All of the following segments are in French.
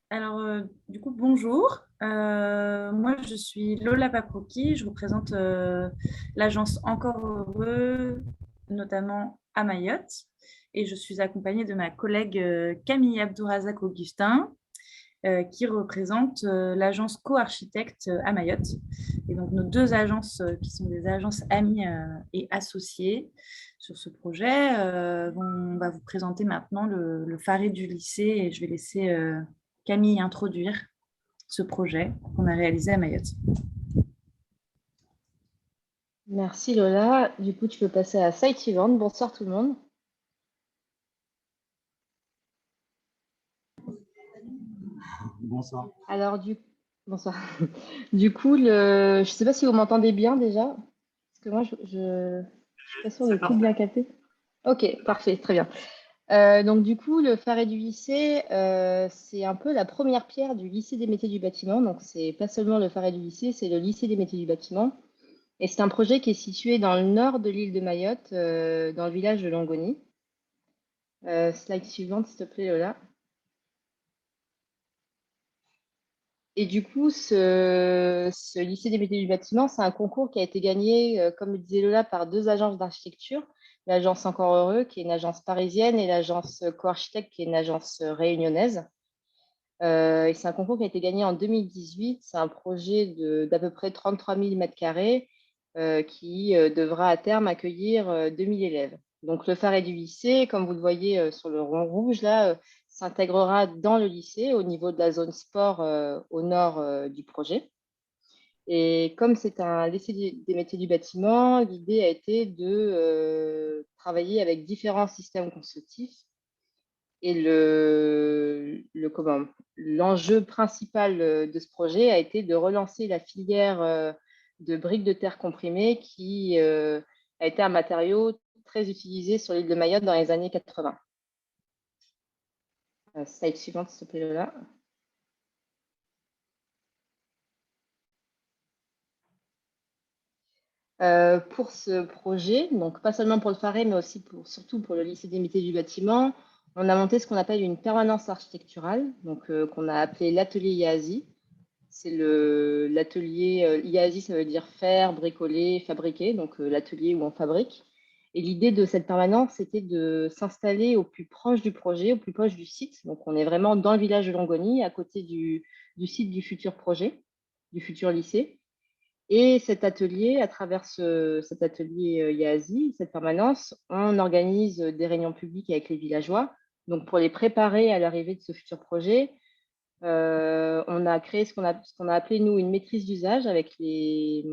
Alors, du coup, bonjour. Moi, je suis Lola Paproki. Je représente l'agence Encore Heureux, notamment à Mayotte. Et je suis accompagnée de ma collègue Camille Abdourazak Augustin, qui représente l'agence Co-Architecte à Mayotte. Et donc, nos deux agences, qui sont des agences amies et associées sur ce projet, on va vous présenter maintenant le Faré du lycée et je vais laisser Camille introduire ce projet qu'on a réalisé à Mayotte. Merci Lola. Du coup, tu peux passer à la slide suivante. Bonsoir tout le monde. Bonsoir. Alors, bonsoir. Du coup, je ne sais pas si vous m'entendez bien déjà, parce que moi, je suis pas sûre de C'est tout parfait. bien capter. Ok, parfait, très bien. Donc, du coup, le Faré du lycée, c'est un peu la première pierre du lycée des métiers du bâtiment. Donc, c'est pas seulement le Faré du lycée, c'est le lycée des métiers du bâtiment. Et c'est un projet qui est situé dans le nord de l'île de Mayotte, dans le village de Longoni. Slide suivante, s'il te plaît, Lola. Et du coup, ce lycée des métiers du bâtiment, c'est un concours qui a été gagné, comme le disait Lola, par deux agences d'architecture. L'agence Encore Heureux, qui est une agence parisienne, et l'agence Co-Architecte, qui est une agence réunionnaise. Et c'est un concours qui a été gagné en 2018. C'est un projet d'à peu près 33 000 mètres carrés qui devra à terme accueillir 2000 élèves. Donc le Faré du lycée, comme vous le voyez sur le rond rouge, là, s'intégrera dans le lycée au niveau de la zone sport au nord du projet. Et comme c'est un lycée des métiers du bâtiment, l'idée a été de travailler avec différents systèmes constructifs. Et l'enjeu principal de ce projet a été de relancer la filière de briques de terre comprimées qui a été un matériau très utilisé sur l'île de Mayotte dans les années 80. Slide suivante, s'il te plaît, Lola. Pour ce projet, donc pas seulement pour le Faré, mais aussi surtout pour le lycée des métiers du bâtiment, on a monté ce qu'on appelle une permanence architecturale, donc qu'on a appelé l'atelier IASI. C'est l'atelier IASI, ça veut dire faire, bricoler, fabriquer, donc l'atelier où on fabrique. Et l'idée de cette permanence, c'était de s'installer au plus proche du projet, au plus proche du site. Donc on est vraiment dans le village de Longoni, à côté du site du futur projet, du futur lycée. Et cet atelier, à travers cet atelier IASI, cette permanence, on organise des réunions publiques avec les villageois. Donc, pour les préparer à l'arrivée de ce futur projet, on a créé ce qu'on a appelé, nous, une maîtrise d'usage avec les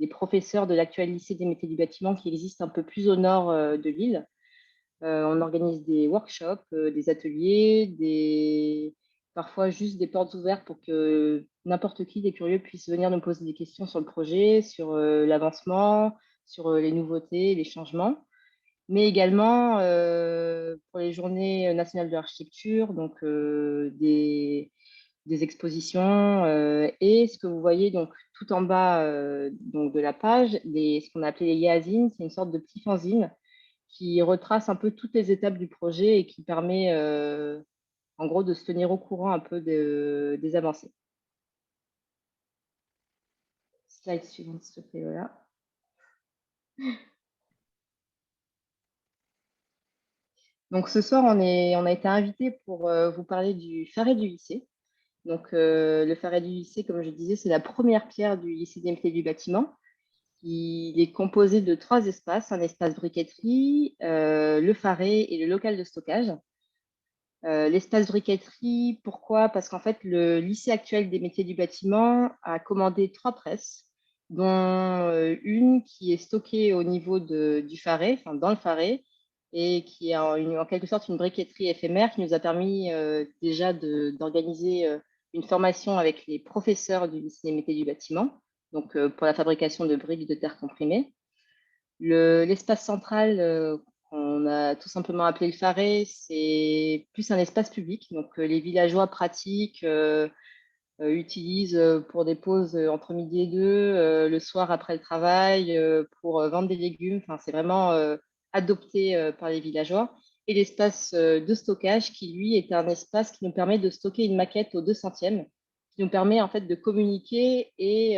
professeurs de l'actuel lycée des métiers du bâtiment qui existe un peu plus au nord de l'île. On organise des workshops, des ateliers, parfois juste des portes ouvertes pour que n'importe qui, des curieux, puisse venir nous poser des questions sur le projet, sur l'avancement, sur les nouveautés, les changements, mais également pour les journées nationales de l'architecture, donc des expositions. Et ce que vous voyez donc tout en bas donc de la page, ce qu'on a appelé les yazines, c'est une sorte de petit fanzine qui retrace un peu toutes les étapes du projet et qui permet en gros de se tenir au courant un peu des avancées. Slide suivante, s'il te plaît, voilà. Donc ce soir, on a été invité pour vous parler du Faré du lycée. Donc le Faré du lycée, comme je disais, c'est la première pierre du lycée des métiers du bâtiment. Il est composé de trois espaces, un espace briqueterie, le Faré et le local de stockage. L'espace briqueterie, pourquoi? Parce qu'en fait, le lycée actuel des métiers du bâtiment a commandé trois presses, dont une qui est stockée au niveau du Faré, enfin dans le Faré, et qui est en quelque sorte une briqueterie éphémère qui nous a permis déjà d'organiser une formation avec les professeurs du lycée des métiers du bâtiment, donc pour la fabrication de briques de terre comprimées. L'espace central, qu'on a tout simplement appelé le Faré, c'est plus un espace public. Donc, les villageois pratiquent, utilisent pour des pauses entre midi et deux, le soir après le travail, pour vendre des légumes. Enfin, c'est vraiment adopté par les villageois. et l'espace de stockage qui, lui, est un espace qui nous permet de stocker une maquette au 200e, qui nous permet en fait de communiquer et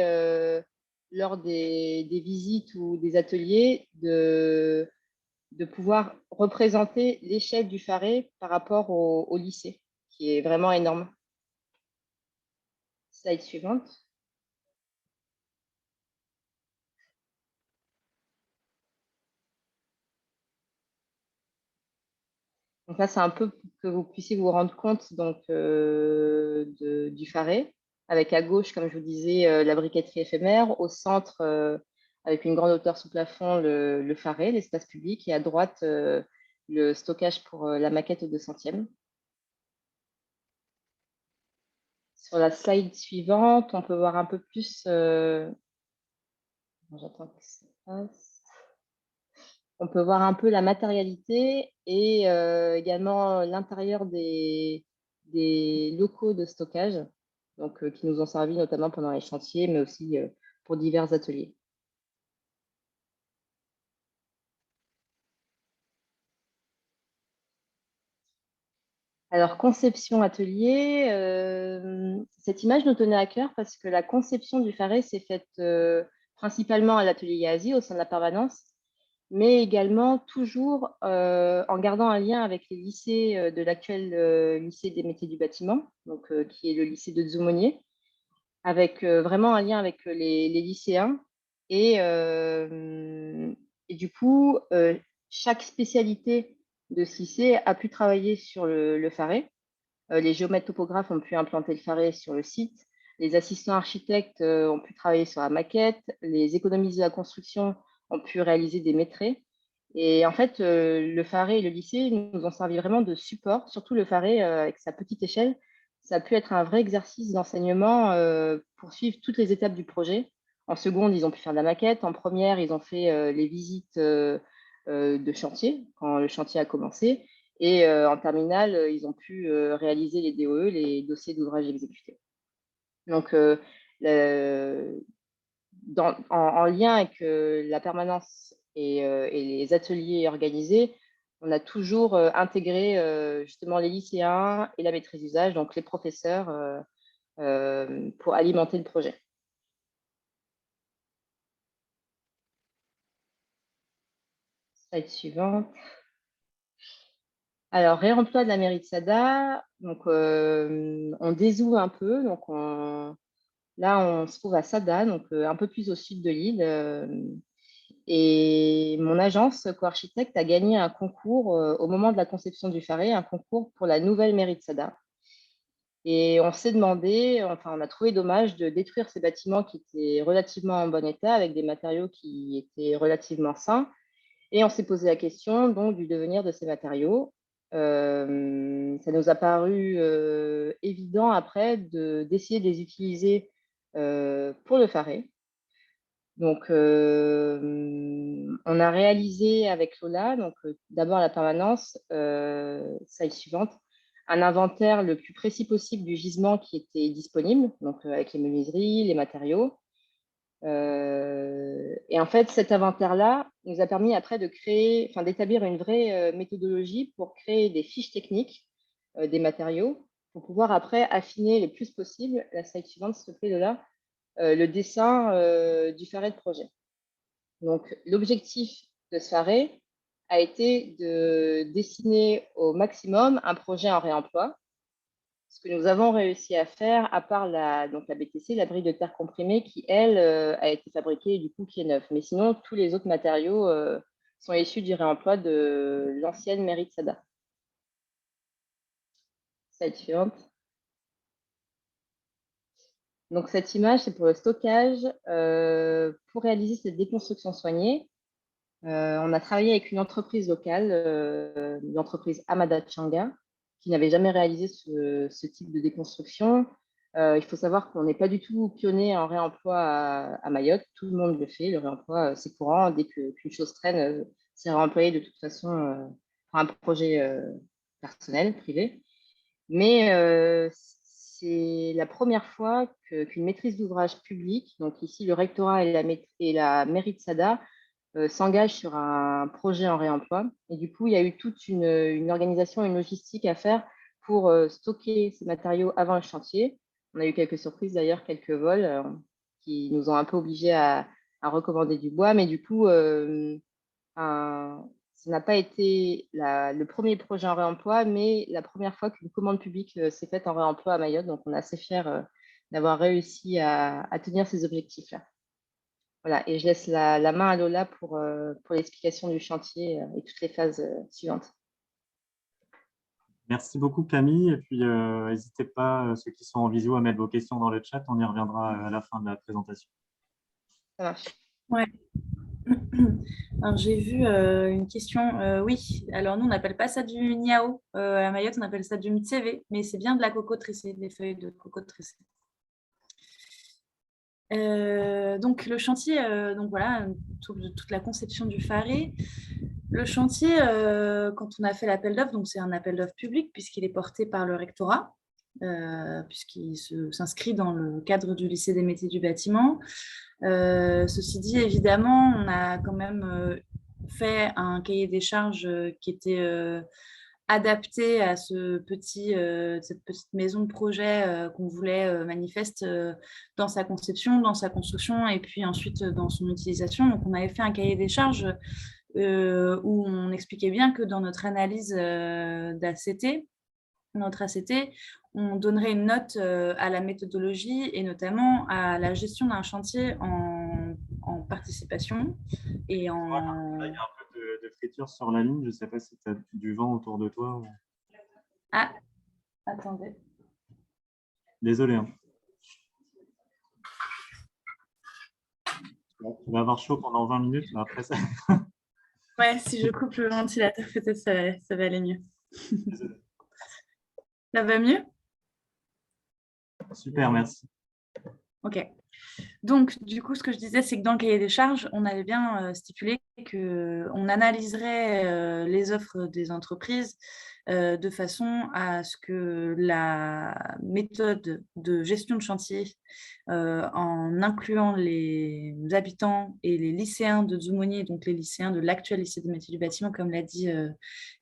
lors des visites ou des ateliers, de pouvoir représenter l'échelle du Faré par rapport au lycée, qui est vraiment énorme. Slide suivante. Donc là, c'est un peu pour que vous puissiez vous rendre compte donc, du Faré, avec à gauche, comme je vous disais, la briqueterie éphémère, au centre, avec une grande hauteur sous plafond, le Faré, l'espace public, et à droite, le stockage pour la maquette au 200e. Sur la slide suivante, on peut voir un peu plus. J'attends que ça passe. On peut voir un peu la matérialité et également l'intérieur des locaux de stockage, donc, qui nous ont servi notamment pendant les chantiers, mais aussi pour divers ateliers. Alors, conception atelier, cette image nous tenait à cœur parce que la conception du Faré s'est faite principalement à l'atelier Yazi au sein de la permanence, mais également toujours en gardant un lien avec les lycées de l'actuel lycée des métiers du bâtiment, donc, qui est le lycée de Dzoumogné, avec vraiment un lien avec les lycéens. Et du coup, chaque spécialité de ce lycée a pu travailler sur le Faré. Les géomètres topographes ont pu implanter le Faré sur le site. Les assistants architectes ont pu travailler sur la maquette. Les économistes de la construction ont pu réaliser des métrés. Et en fait, le Faré et le lycée nous ont servi vraiment de support, surtout le Faré avec sa petite échelle. Ça a pu être un vrai exercice d'enseignement pour suivre toutes les étapes du projet. En seconde, ils ont pu faire de la maquette. En première, ils ont fait les visites de chantier quand le chantier a commencé. Et en terminale, ils ont pu réaliser les DOE, les dossiers d'ouvrages exécutés. Donc, en lien avec la permanence et les ateliers organisés, on a toujours intégré justement les lycéens et la maîtrise d'usage, donc les professeurs, pour alimenter le projet. Slide suivante. Alors, réemploi de la mairie de Sada. Donc, on dézoome un peu. Donc, là, on se trouve à Sada, donc un peu plus au sud de l'île. Et mon agence, Co-Architecte, a gagné un concours au moment de la conception du Faré, un concours pour la nouvelle mairie de Sada. Et on s'est demandé, enfin, on a trouvé dommage de détruire ces bâtiments qui étaient relativement en bon état, avec des matériaux qui étaient relativement sains. Et on s'est posé la question donc du devenir de ces matériaux. Ça nous a paru évident après d'essayer de les utiliser pour le Faré. Donc, on a réalisé avec Lola, donc d'abord la permanence, slide suivante, un inventaire le plus précis possible du gisement qui était disponible, donc avec les menuiseries, les matériaux. Et en fait, cet inventaire-là nous a permis après de créer, enfin d'établir une vraie méthodologie pour créer des fiches techniques des matériaux pour pouvoir après affiner le plus possible, la slide suivante s'il te plaît Lola, le dessin du Faré de projet. Donc, l'objectif de ce Faré a été de dessiner au maximum un projet en réemploi. Ce que nous avons réussi à faire, à part donc la BTC, la brique de terre comprimée, qui, elle, a été fabriquée et du coup qui est neuve. Mais sinon, tous les autres matériaux sont issus du réemploi de l'ancienne mairie de Sada. Slide suivante. Donc, cette image, c'est pour le stockage. Pour réaliser cette déconstruction soignée, on a travaillé avec une entreprise locale, l'entreprise Amada Changa, qui n'avait jamais réalisé ce type de déconstruction. Il faut savoir qu'on n'est pas du tout pionnier en réemploi à Mayotte. Tout le monde le fait. Le réemploi, c'est courant. Dès qu'une chose traîne, c'est réemployé de toute façon pour un projet personnel, privé. Mais c'est la première fois qu'une maîtrise d'ouvrage publique, donc ici le rectorat et la mairie de Sada, s'engage sur un projet en réemploi. Et du coup, il y a eu toute une organisation, une logistique à faire pour stocker ces matériaux avant le chantier. On a eu quelques surprises d'ailleurs, quelques vols qui nous ont un peu obligés à recommander du bois. Mais du coup, ça n'a pas été le premier projet en réemploi, mais la première fois qu'une commande publique s'est faite en réemploi à Mayotte. Donc, on est assez fiers d'avoir réussi à tenir ces objectifs-là. Voilà, et je laisse la main à Lola pour l'explication du chantier et toutes les phases suivantes. Merci beaucoup Camille, et puis n'hésitez pas, ceux qui sont en visio, à mettre vos questions dans le chat, on y reviendra à la fin de la présentation. Ça marche. Ouais. Alors, j'ai vu une question. Oui, alors nous, on n'appelle pas ça du niao. À Mayotte, on appelle ça du mtseve, mais c'est bien de la coco tressée, des feuilles de coco tressées. Donc, le chantier, donc voilà, toute la conception du Faré. Le chantier, quand on a fait l'appel d'offres, donc c'est un appel d'offres public puisqu'il est porté par le rectorat, puisqu'il s'inscrit dans le cadre du lycée des métiers du bâtiment. Ceci dit, évidemment, on a quand même fait un cahier des charges qui était adapté à cette petite maison de projet qu'on voulait manifeste dans sa conception, dans sa construction et puis ensuite dans son utilisation. Donc, on avait fait un cahier des charges où on expliquait bien que dans notre analyse d'ACT, notre ACT, on donnerait une note à la méthodologie et notamment à la gestion d'un chantier en participation et en... Il y a un peu de friture sur la ligne, je ne sais pas si tu as du vent autour de toi. Ou... Ah, attendez. Désolé. Hein. Tu vas avoir chaud pendant 20 minutes, mais après ça... Ouais, si je coupe le ventilateur, peut-être ça va aller mieux. Désolé. Ça va mieux? Super, merci. Ok. Donc, du coup, ce que je disais, c'est que dans le cahier des charges, on avait bien stipulé qu'on analyserait les offres des entreprises de façon à ce que la méthode de gestion de chantier, en incluant les habitants et les lycéens de Zoumonier, donc les lycéens de l'actuel lycée des métiers du bâtiment, comme l'a dit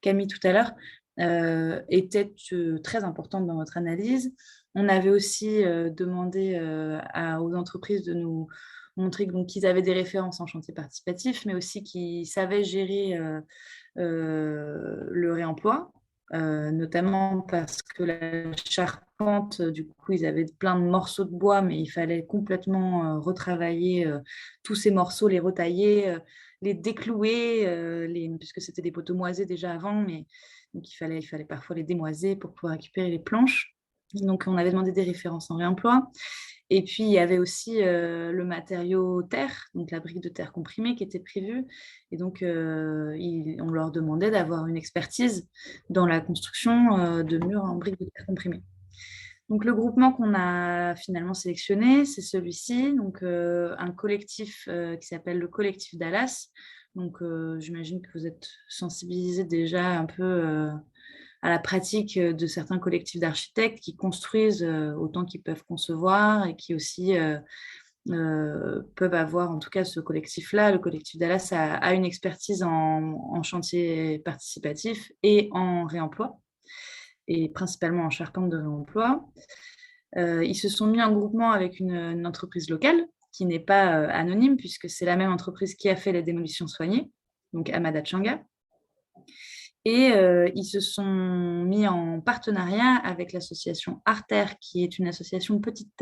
Camille tout à l'heure, était très importante dans notre analyse. On avait aussi demandé aux entreprises de nous montrer qu'ils avaient des références en chantier participatif, mais aussi qu'ils savaient gérer le réemploi, notamment parce que la charpente, du coup, ils avaient plein de morceaux de bois, mais il fallait complètement retravailler tous ces morceaux, les retailler, les déclouer, puisque c'était des poteaux moisés déjà avant, mais donc il fallait parfois les démoiser pour pouvoir récupérer les planches. Donc, on avait demandé des références en réemploi. Et puis, il y avait aussi le matériau terre, donc la brique de terre comprimée qui était prévue. Et donc, on leur demandait d'avoir une expertise dans la construction de murs en brique de terre comprimée. Donc, le groupement qu'on a finalement sélectionné, c'est celui-ci, donc un collectif qui s'appelle le collectif Dallas. Donc, j'imagine que vous êtes sensibilisés déjà un peu à la pratique de certains collectifs d'architectes qui construisent autant qu'ils peuvent concevoir et qui aussi peuvent avoir, en tout cas ce collectif-là, le collectif Dallas a une expertise en chantier participatif et en réemploi, et principalement en charpente de réemploi. Ils se sont mis en groupement avec une entreprise locale qui n'est pas anonyme puisque c'est la même entreprise qui a fait les démolitions soignées, donc Amada Changa. Et ils se sont mis en partenariat avec l'association Arter, qui est une association petite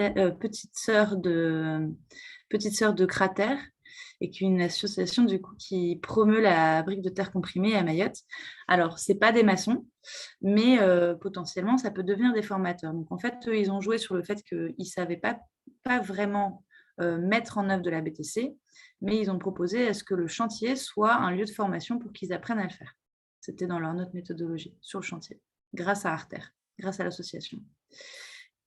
sœur de Cratère, et qui est une association du coup qui promeut la brique de terre comprimée à Mayotte. Alors, ce n'est pas des maçons, mais potentiellement, ça peut devenir des formateurs. Donc, en fait, eux, ils ont joué sur le fait qu'ils ne savaient pas vraiment mettre en œuvre de la BTC, mais ils ont proposé à ce que le chantier soit un lieu de formation pour qu'ils apprennent à le faire. C'était dans leur note méthodologie sur le chantier, grâce à Arter, grâce à l'association.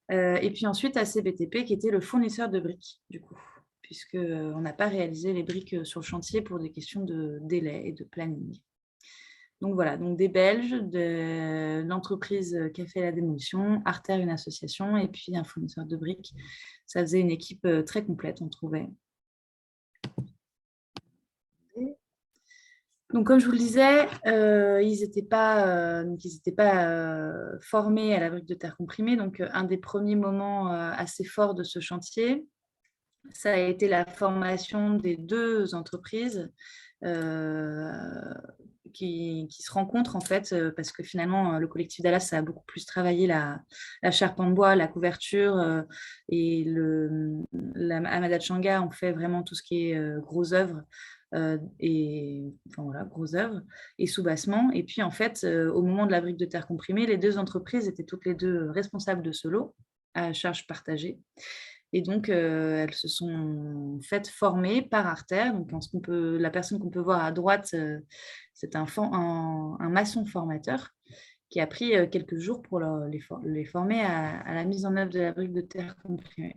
Et puis ensuite, ACBTP, qui était le fournisseur de briques, du coup, puisqu'on n'a pas réalisé les briques sur le chantier pour des questions de délai et de planning. Donc voilà, donc des Belges, de l'entreprise qui a fait la démolition, Arter, une association, et puis un fournisseur de briques. Ça faisait une équipe très complète, on trouvait. Donc, comme je vous le disais, ils n'étaient pas, formés à la brique de terre comprimée. Donc, un des premiers moments assez forts de ce chantier, ça a été la formation des 2 entreprises euh, qui se rencontrent en fait, parce que finalement, le collectif Dallas ça a beaucoup plus travaillé la charpente bois, la couverture et la Hamada Changa ont fait vraiment tout ce qui est gros œuvres. Et enfin voilà, gros œuvres et sous-bassement. Et puis en fait, au moment de la brique de terre comprimée, les 2 entreprises étaient toutes les 2 responsables de ce lot à charge partagée. Et donc, elles se sont faites former par Artère. Donc, la personne qu'on peut voir à droite, c'est un maçon formateur qui a pris quelques jours pour les former à la mise en œuvre de la brique de terre comprimée.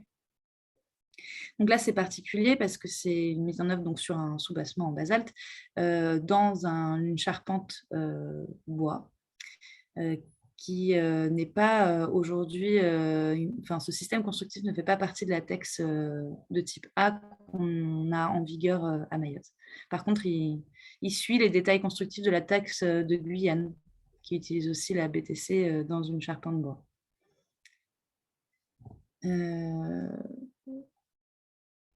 Donc là, c'est particulier parce que c'est une mise en œuvre donc, sur un soubassement en basalte dans une charpente bois qui n'est pas aujourd'hui, ce système constructif ne fait pas partie de la TEX de type A qu'on a en vigueur à Mayotte. Par contre, il suit les détails constructifs de la TEX de Guyane, qui utilise aussi la BTC dans une charpente bois.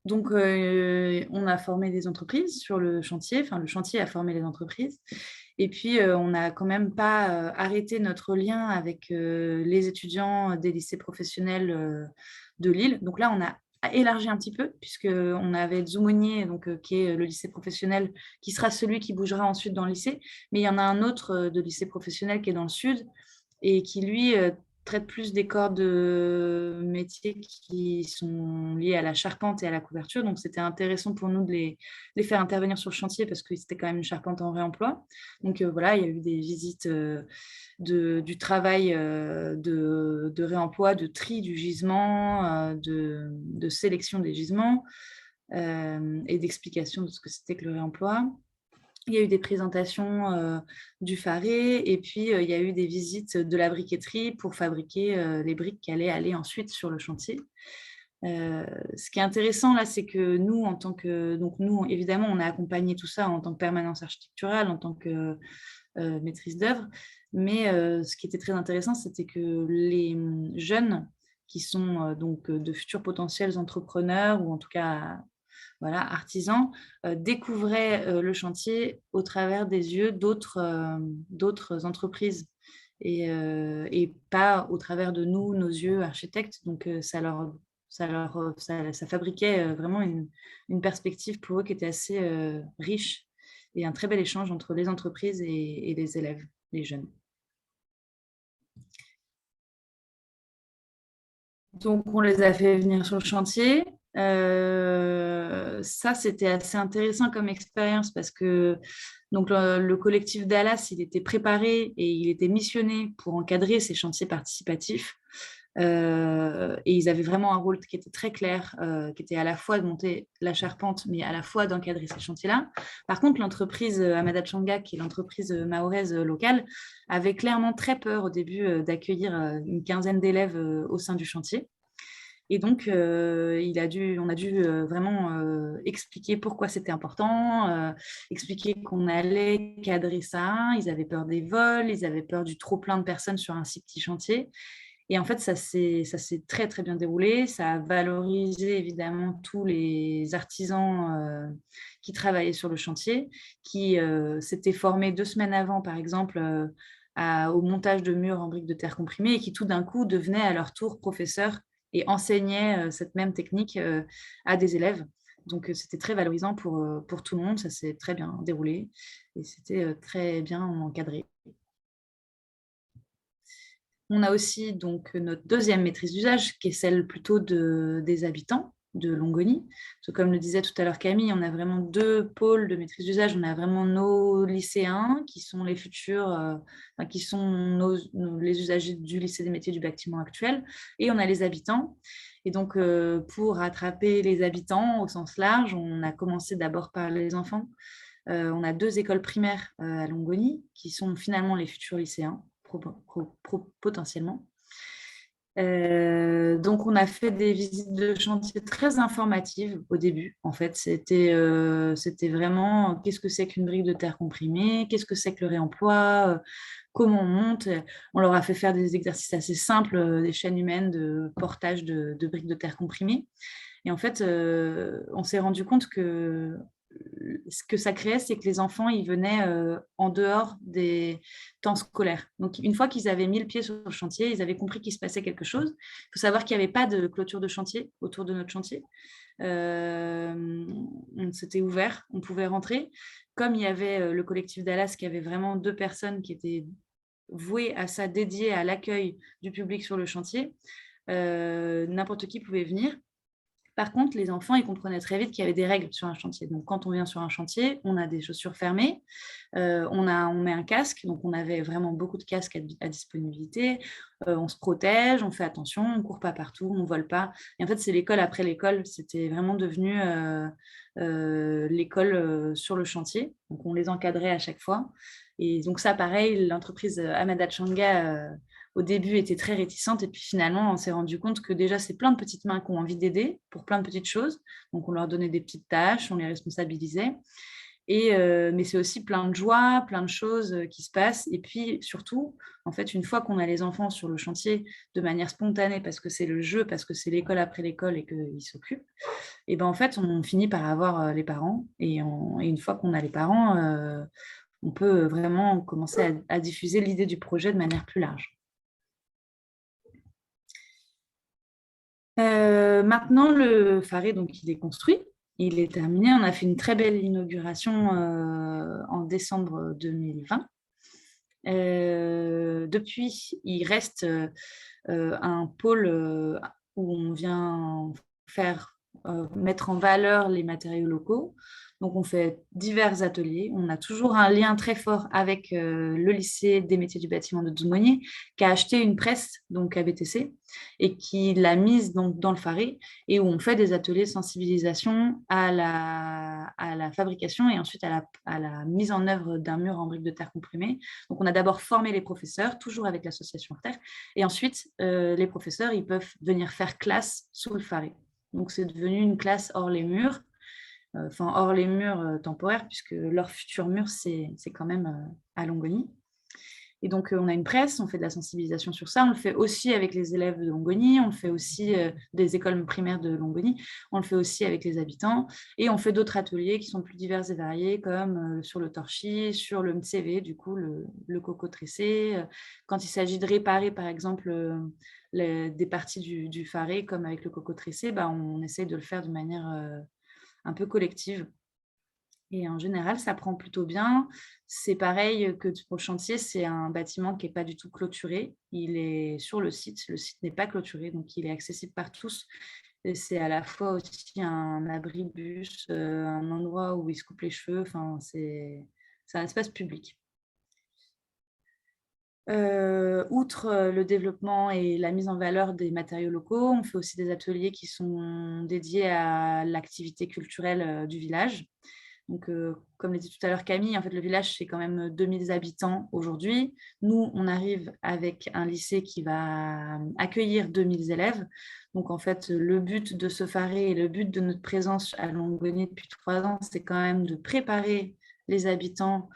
Donc, on a formé des entreprises sur le chantier, enfin le chantier a formé les entreprises. Et puis, on n'a quand même pas arrêté notre lien avec les étudiants des lycées professionnels de Lille. Donc là, on a élargi un petit peu, puisqu'on avait Zoumonier, donc, qui est le lycée professionnel, qui sera celui qui bougera ensuite dans le lycée. Mais il y en a un autre de lycée professionnel qui est dans le sud et qui, lui, traite plus des corps de métiers qui sont liés à la charpente et à la couverture. Donc, c'était intéressant pour nous de les faire intervenir sur le chantier parce que c'était quand même une charpente en réemploi. Donc, voilà, il y a eu des visites du travail de réemploi, de tri du gisement, de sélection des gisements et d'explication de ce que c'était que le réemploi. Il y a eu des présentations du Faré et puis il y a eu des visites de la briqueterie pour fabriquer les briques qui allaient aller ensuite sur le chantier. Ce qui est intéressant là, c'est que nous, donc nous, évidemment, on a accompagné tout ça en tant que permanence architecturale, en tant que maîtrise d'œuvre, mais ce qui était très intéressant, c'était que les jeunes qui sont donc de futurs potentiels entrepreneurs ou en tout cas voilà, artisans, découvraient le chantier au travers des yeux d'autres entreprises et pas au travers de nous, nos yeux architectes. Donc, ça fabriquait vraiment une perspective pour eux qui était assez riche et un très bel échange entre les entreprises et les élèves, les jeunes. Donc, on les a fait venir sur le chantier. Ça, c'était assez intéressant comme expérience parce que donc, le collectif Dallas, il était préparé et il était missionné pour encadrer ces chantiers participatifs. Et ils avaient vraiment un rôle qui était très clair, qui était à la fois de monter la charpente, mais à la fois d'encadrer ces chantiers-là. Par contre, l'entreprise Hamada Changa, qui est l'entreprise mahoraise locale, avait clairement très peur au début d'accueillir une quinzaine d'élèves au sein du chantier. Et donc, on a dû vraiment expliquer pourquoi c'était important, expliquer qu'on allait cadrer ça. Ils avaient peur des vols, ils avaient peur du trop plein de personnes sur un si petit chantier. Et en fait, ça s'est très, très bien déroulé. Ça a valorisé évidemment tous les artisans qui travaillaient sur le chantier, qui s'étaient formés 2 semaines avant, par exemple, au montage de murs en briques de terre comprimée et qui tout d'un coup devenaient à leur tour professeurs et enseignaient cette même technique à des élèves. Donc, c'était très valorisant pour tout le monde. Ça s'est très bien déroulé et c'était très bien encadré. On a aussi donc notre deuxième maîtrise d'usage, qui est celle plutôt des habitants de Longoni. Parce que, comme le disait tout à l'heure Camille, on a vraiment 2 pôles de maîtrise d'usage. On a vraiment nos lycéens, qui sont les futurs, qui sont les usagers du lycée des métiers du bâtiment actuel, et on a les habitants. Et donc, pour rattraper les habitants au sens large, on a commencé d'abord par les enfants. On a 2 écoles primaires à Longoni, qui sont finalement les futurs lycéens, potentiellement. Donc, on a fait des visites de chantier très informatives au début. En fait, c'était vraiment qu'est-ce que c'est qu'une brique de terre comprimée, qu'est-ce que c'est que le réemploi, comment on monte. On leur a fait faire des exercices assez simples, des chaînes humaines de portage de briques de terre comprimées. Et en fait, on s'est rendu compte que ce que ça créait, c'est que les enfants, ils venaient en dehors des temps scolaires. Donc, une fois qu'ils avaient mis le pied sur le chantier, ils avaient compris qu'il se passait quelque chose. Il faut savoir qu'il n'y avait pas de clôture de chantier autour de notre chantier. C'était ouvert, on pouvait rentrer. Comme il y avait le collectif Dallas qui avait vraiment 2 personnes qui étaient vouées à ça, dédiées à l'accueil du public sur le chantier, n'importe qui pouvait venir. Par contre, les enfants, ils comprenaient très vite qu'il y avait des règles sur un chantier. Donc, quand on vient sur un chantier, on a des chaussures fermées, on met un casque. Donc, on avait vraiment beaucoup de casques à disponibilité. On se protège, on fait attention, on ne court pas partout, on ne vole pas. Et en fait, c'est l'école après l'école. C'était vraiment devenu l'école sur le chantier. Donc, on les encadrait à chaque fois. Et donc, ça, pareil, l'entreprise Amada Changa au début était très réticente et puis finalement on s'est rendu compte que déjà c'est plein de petites mains qui ont envie d'aider pour plein de petites choses, donc on leur donnait des petites tâches, on les responsabilisait, mais c'est aussi plein de joie, plein de choses qui se passent, et puis surtout en fait une fois qu'on a les enfants sur le chantier de manière spontanée parce que c'est le jeu, parce que c'est l'école après l'école et qu'ils s'occupent, et ben en fait on finit par avoir les parents, et une fois qu'on a les parents, on peut vraiment commencer à diffuser l'idée du projet de manière plus large. Maintenant, le Faré, donc, il est construit, il est terminé. On a fait une très belle inauguration en décembre 2020. Depuis, il reste un pôle où on vient mettre en valeur les matériaux locaux. Donc, on fait divers ateliers. On a toujours un lien très fort avec le lycée des métiers du bâtiment de Dzougmenier, qui a acheté une presse, donc ABTC, et qui l'a mise donc, dans le Faré, et où on fait des ateliers de sensibilisation à la fabrication et ensuite à la mise en œuvre d'un mur en briques de terre comprimées. Donc, on a d'abord formé les professeurs, toujours avec l'association Artère, et ensuite, les professeurs, ils peuvent venir faire classe sous le Faré. Donc, c'est devenu une classe hors les murs, hors les murs temporaires, puisque leur futur mur, c'est quand même à Longoni. Et donc, on a une presse, on fait de la sensibilisation sur ça. On le fait aussi avec les élèves de Longoni, on le fait aussi des écoles primaires de Longoni, on le fait aussi avec les habitants. Et on fait d'autres ateliers qui sont plus divers et variés, comme sur le torchis, sur le mtsv, du coup, le coco tressé. Quand il s'agit de réparer, par exemple, des parties du Faré, comme avec le coco tressé, on essaye de le faire de manière un peu collective. Et en général, ça prend plutôt bien. C'est pareil que pour le chantier, c'est un bâtiment qui n'est pas du tout clôturé. Il est sur le site. Le site n'est pas clôturé, donc il est accessible par tous. Et c'est à la fois aussi un abri de bus, un endroit où ils se coupent les cheveux. Enfin, c'est un espace public. Outre le développement et la mise en valeur des matériaux locaux, on fait aussi des ateliers qui sont dédiés à l'activité culturelle du village. Donc, comme l'a dit tout à l'heure Camille, en fait, le village, c'est quand même 2000 habitants aujourd'hui. Nous, on arrive avec un lycée qui va accueillir 2000 élèves. Donc, en fait, le but de ce Faré et le but de notre présence à Longoni depuis 3 ans, c'est quand même de préparer les habitants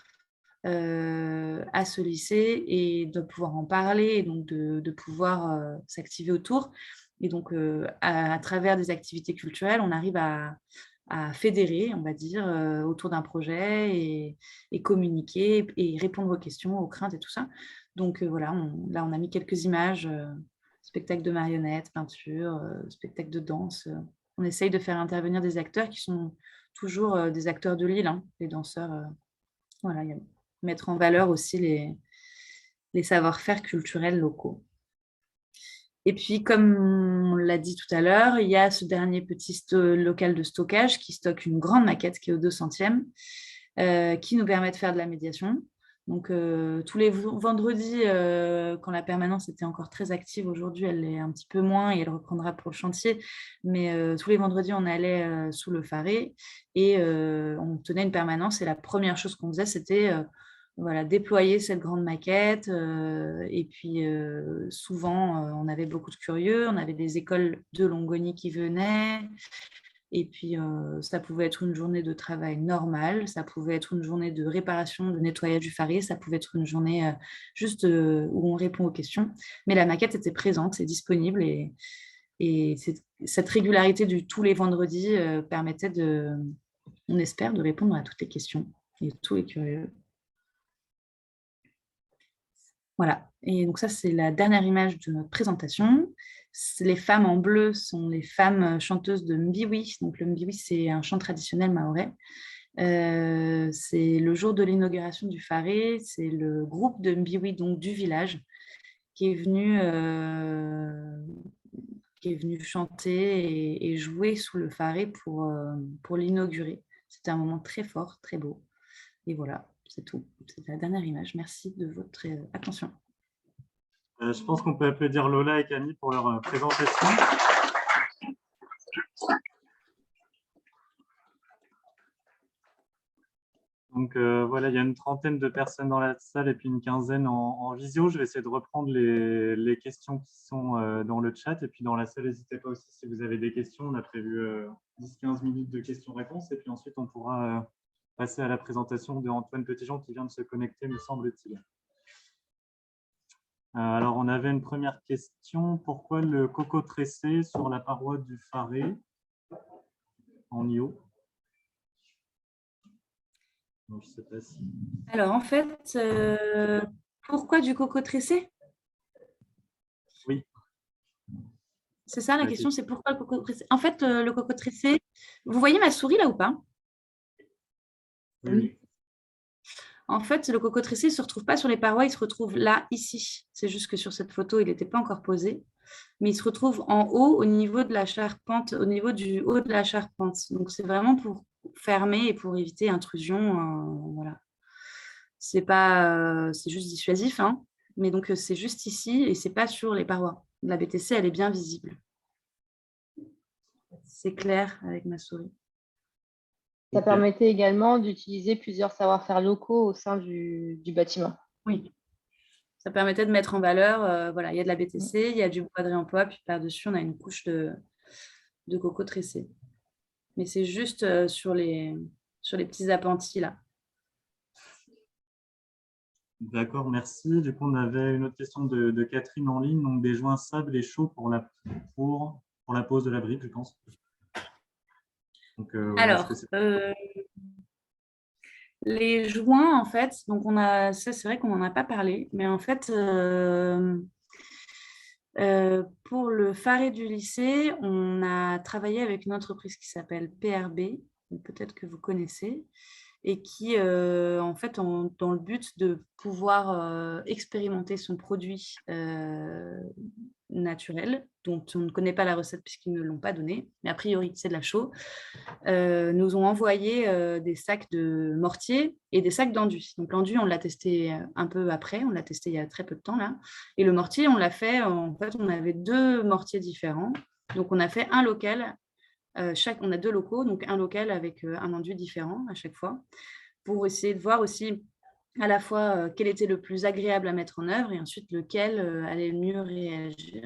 à ce lycée et de pouvoir en parler et donc de pouvoir s'activer autour. Et donc, à travers des activités culturelles, on arrive à fédérer, on va dire, autour d'un projet et communiquer et répondre aux questions, aux craintes et tout ça. Donc voilà, là, on a mis quelques images, spectacle de marionnettes, peinture, spectacle de danse. On essaye de faire intervenir des acteurs qui sont toujours des acteurs de Lille, hein, les danseurs. Voilà, mettre en valeur aussi les savoir-faire culturels locaux. Et puis, comme on l'a dit tout à l'heure, il y a ce dernier petit local de stockage qui stocke une grande maquette qui est au 200e, qui nous permet de faire de la médiation. Donc, tous les vendredis, quand la permanence était encore très active, aujourd'hui, elle est un petit peu moins et elle reprendra pour le chantier. Mais tous les vendredis, on allait sous le Faré et on tenait une permanence. Et la première chose qu'on faisait, c'était voilà, déployer cette grande maquette. Et puis, souvent, on avait beaucoup de curieux. On avait des écoles de Longoni qui venaient. Et puis, ça pouvait être une journée de travail normale. Ça pouvait être une journée de réparation, de nettoyage du faré. Ça pouvait être une journée juste où on répond aux questions. Mais la maquette était présente, c'est disponible. Et cette régularité du tous les vendredis permettait on espère, de répondre à toutes les questions et tous les curieux. Voilà, et donc ça, c'est la dernière image de notre présentation. Les femmes en bleu sont les femmes chanteuses de Mbiwi. Donc le Mbiwi, c'est un chant traditionnel mahorais. C'est le jour de l'inauguration du Faré. C'est le groupe de Mbiwi, donc du village, qui est venu chanter et jouer sous le Faré pour l'inaugurer. C'était un moment très fort, très beau. Et voilà, c'est tout. C'est la dernière image. Merci de votre attention. Je pense qu'on peut applaudir Lola et Camille pour leur présentation. Donc voilà, il y a une trentaine de personnes dans la salle et puis une quinzaine en visio. Je vais essayer de reprendre les questions qui sont dans le chat. Et puis dans la salle, n'hésitez pas aussi si vous avez des questions. On a prévu 10-15 minutes de questions-réponses. Et puis ensuite, on pourra passer à la présentation de Antoine Petitjean qui vient de se connecter, me semble-t-il. Alors, on avait une première question. Pourquoi le coco tressé sur la paroi du Faré en IO? Donc, je sais pas si... Alors, en fait, pourquoi du coco tressé? Oui. C'est ça la question, c'est pourquoi le coco tressé? En fait, le coco tressé, vous voyez ma souris là ou pas? Oui. En fait, le coco tressé ne se retrouve pas sur les parois, il se retrouve là, ici. C'est juste que sur cette photo, il n'était pas encore posé. Mais il se retrouve en haut, au niveau de la charpente, au niveau du haut de la charpente. Donc, c'est vraiment pour fermer et pour éviter intrusion. Voilà. C'est juste dissuasif, hein. Mais donc, c'est juste ici et c'est pas sur les parois. La BTC, elle est bien visible. C'est clair avec ma souris. Ça permettait également d'utiliser plusieurs savoir-faire locaux au sein du bâtiment. Oui. Ça permettait de mettre en valeur, voilà, il y a de la BTC, il y a du bois de réemploi, puis par-dessus, on a une couche de coco tressé. Mais c'est juste sur les petits appentis là. D'accord, merci. Du coup, on avait une autre question de Catherine en ligne. Donc, des joints sables et chauds pour la pose de la brique, je pense. Donc, alors, les joints, en fait, donc ça, c'est vrai qu'on n'en a pas parlé, mais en fait, pour le Faré du lycée, on a travaillé avec une entreprise qui s'appelle PRB, peut-être que vous connaissez, et qui, en fait, dans le but de pouvoir expérimenter son produit naturel, dont on ne connaît pas la recette puisqu'ils ne l'ont pas donné, mais a priori, c'est de la chaux, nous ont envoyé des sacs de mortier et des sacs d'enduit. Donc l'enduit, on l'a testé un peu après, on l'a testé il y a très peu de temps là. Et le mortier, on l'a fait, en fait, on avait 2 mortiers différents. Donc on a fait un local, on a 2 locaux, donc un local avec un enduit différent à chaque fois, pour essayer de voir aussi à la fois quel était le plus agréable à mettre en œuvre et ensuite lequel allait le mieux réagir.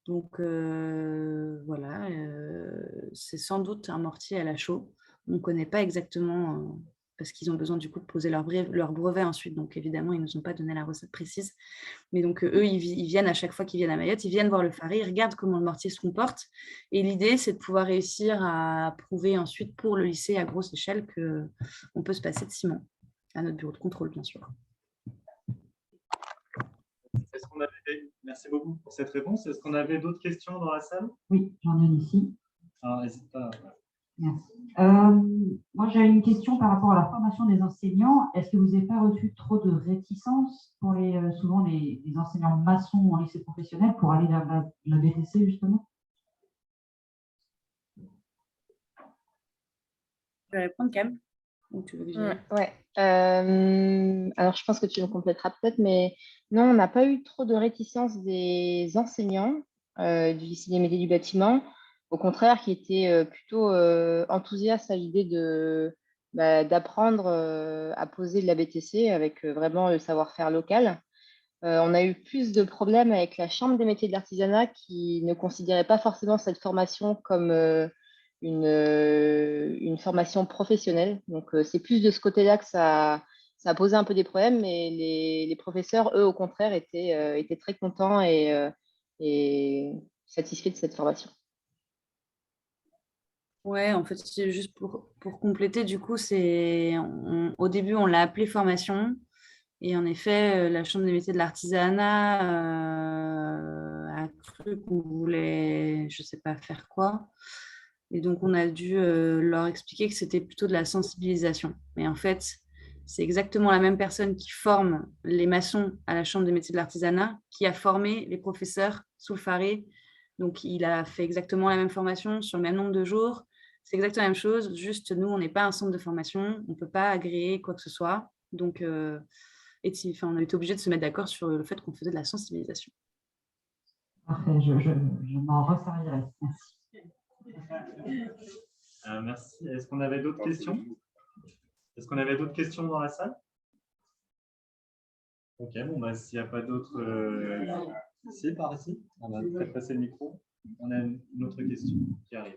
Donc voilà, c'est sans doute un mortier à la chaux. On ne connaît pas exactement, parce qu'ils ont besoin du coup de poser leur brevet ensuite. Donc évidemment, ils ne nous ont pas donné la recette précise. Mais donc eux, ils viennent à chaque fois qu'ils viennent à Mayotte, ils viennent voir le Faré, ils regardent comment le mortier se comporte. Et l'idée, c'est de pouvoir réussir à prouver ensuite pour le lycée à grosse échelle qu'on peut se passer de ciment, à notre bureau de contrôle, bien sûr. Merci beaucoup pour cette réponse. Est-ce qu'on avait d'autres questions dans la salle? Oui, j'en ai une ici. Alors, n'hésite pas. Merci. Moi, j'ai une question par rapport à la formation des enseignants. Est-ce que vous n'avez pas reçu trop de réticence pour souvent les enseignants maçons en lycée professionnel pour aller vers la BTC, justement? Je vais répondre, Cam, ou tu veux que j'y aille? Ouais. Alors, je pense que tu me compléteras peut-être, mais non, on n'a pas eu trop de réticence des enseignants du lycée des métiers du bâtiment. Au contraire, qui étaient plutôt enthousiastes à l'idée d'apprendre à poser de la BTC avec vraiment le savoir-faire local. On a eu plus de problèmes avec la Chambre des métiers de l'artisanat qui ne considérait pas forcément cette formation comme une formation professionnelle. Donc, c'est plus de ce côté-là que ça a posé un peu des problèmes, mais les professeurs, eux, au contraire, étaient très contents et satisfaits de cette formation. Ouais, en fait, c'est juste pour compléter, du coup, au début, on l'a appelé formation. Et en effet, la Chambre des métiers de l'artisanat a cru qu'on voulait, je ne sais pas faire quoi. Et donc, on a dû leur expliquer que c'était plutôt de la sensibilisation. Mais en fait, c'est exactement la même personne qui forme les maçons à la Chambre des métiers de l'artisanat qui a formé les professeurs sous le Faré. Donc, il a fait exactement la même formation sur le même nombre de jours. C'est exactement la même chose, juste nous, on n'est pas un centre de formation, on ne peut pas agréer quoi que ce soit. Donc, on a été obligé de se mettre d'accord sur le fait qu'on faisait de la sensibilisation. Parfait, je m'en resservirai. Merci. Merci. Est-ce qu'on avait d'autres questions? Est-ce qu'on avait d'autres questions dans la salle? Ok, bon, bah, s'il n'y a pas d'autres... Si, par ici. On va peut-être passer le micro. On a une autre question qui arrive.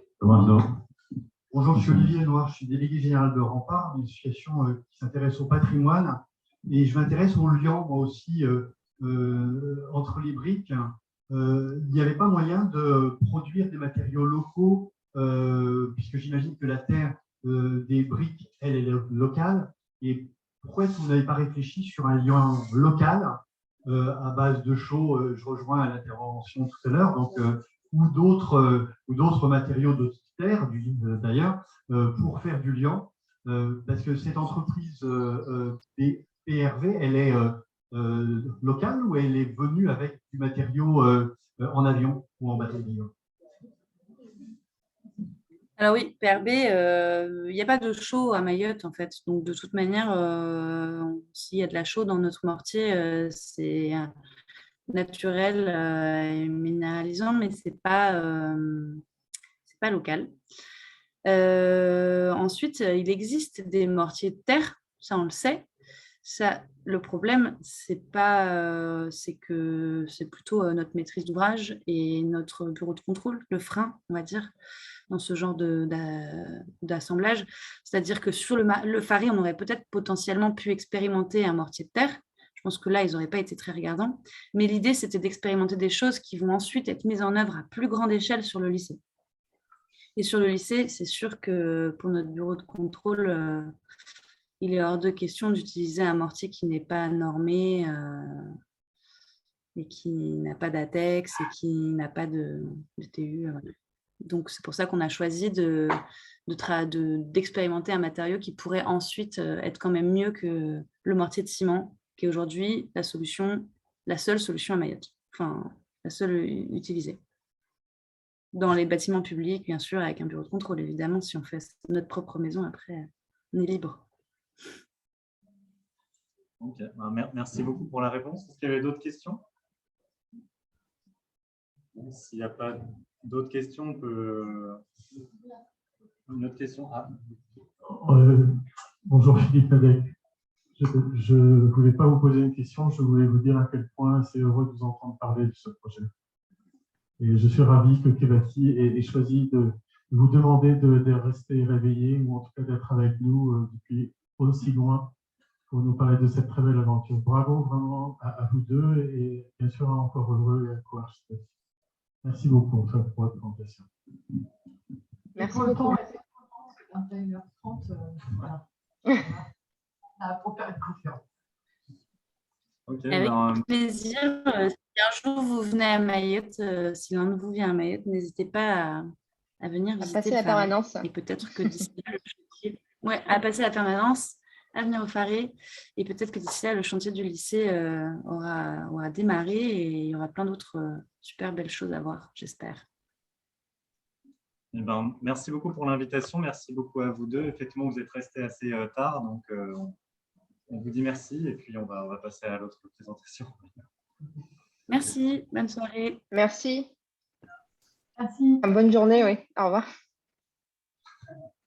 Bonjour, je suis Olivier Noir, je suis délégué général de Rempart, une association qui s'intéresse au patrimoine. Et je m'intéresse au lien, moi aussi, entre les briques. Il n'y avait pas moyen de produire des matériaux locaux, puisque j'imagine que la terre des briques, elle est locale. Et pourquoi est-ce que vous n'avez pas réfléchi sur un lien local à base de chaux? Je rejoins à l'intervention tout à l'heure, donc ou d'autres matériaux de terre, d'ailleurs, pour faire du liant, parce que cette entreprise PRV, elle est locale ou elle est venue avec du matériau en avion ou en bateau? Alors oui, PRB, il n'y a pas de chaux à Mayotte en fait. Donc de toute manière, s'il y a de la chaux dans notre mortier, c'est naturel et minéralisant, mais c'est pas local. Ensuite, il existe des mortiers de terre, ça on le sait. Ça, le problème, c'est que c'est plutôt notre maîtrise d'ouvrage et notre bureau de contrôle, le frein, on va dire, dans ce genre d'assemblage. C'est-à-dire que sur le Faré, on aurait peut-être potentiellement pu expérimenter un mortier de terre. Je pense que là, ils n'auraient pas été très regardants. Mais l'idée, c'était d'expérimenter des choses qui vont ensuite être mises en œuvre à plus grande échelle sur le lycée. Et sur le lycée, c'est sûr que pour notre bureau de contrôle, il est hors de question d'utiliser un mortier qui n'est pas normé et qui n'a pas d'ATEX et qui n'a pas de TU. Voilà. Donc, c'est pour ça qu'on a choisi d'expérimenter un matériau qui pourrait ensuite être quand même mieux que le mortier de ciment, qui est aujourd'hui la seule solution à Mayotte, enfin, la seule utilisée. Dans les bâtiments publics, bien sûr, avec un bureau de contrôle, évidemment. Si on fait notre propre maison, après, on est libre. Ok, merci beaucoup pour la réponse. Est-ce qu'il y avait d'autres questions? S'il n'y a pas d'autres questions, on peut... Une autre question? Bonjour Philippe Nadec. Je ne voulais pas vous poser une question, je voulais vous dire à quel point c'est heureux de vous entendre parler de ce projet. Et je suis ravi que Kebati ait choisi de vous demander de rester réveillé ou en tout cas d'être avec nous depuis aussi loin pour nous parler de cette très belle aventure. Bravo vraiment à vous deux et bien sûr encore heureux et à co-architecte. Merci beaucoup enfin, pour votre présentation. Merci beaucoup. 21h30, voilà. Pour faire une conférence. Okay, avec plaisir. Si un jour vous venez à Mayotte, si l'un de vous vient à Mayotte, n'hésitez pas à venir visiter passer le la Faré. permanence. Et peut-être que d'ici là, le chantier... Ouais, à passer la permanence, à venir au Faré. Et peut-être que d'ici là, le chantier du lycée aura démarré et il y aura plein d'autres super belles choses à voir, j'espère. Eh ben, merci beaucoup pour l'invitation. Merci beaucoup à vous deux. Effectivement, vous êtes restés assez tard, donc on vous dit merci et puis on va passer à l'autre présentation. Merci, bonne soirée. Merci. Merci. Bonne journée, oui. Au revoir.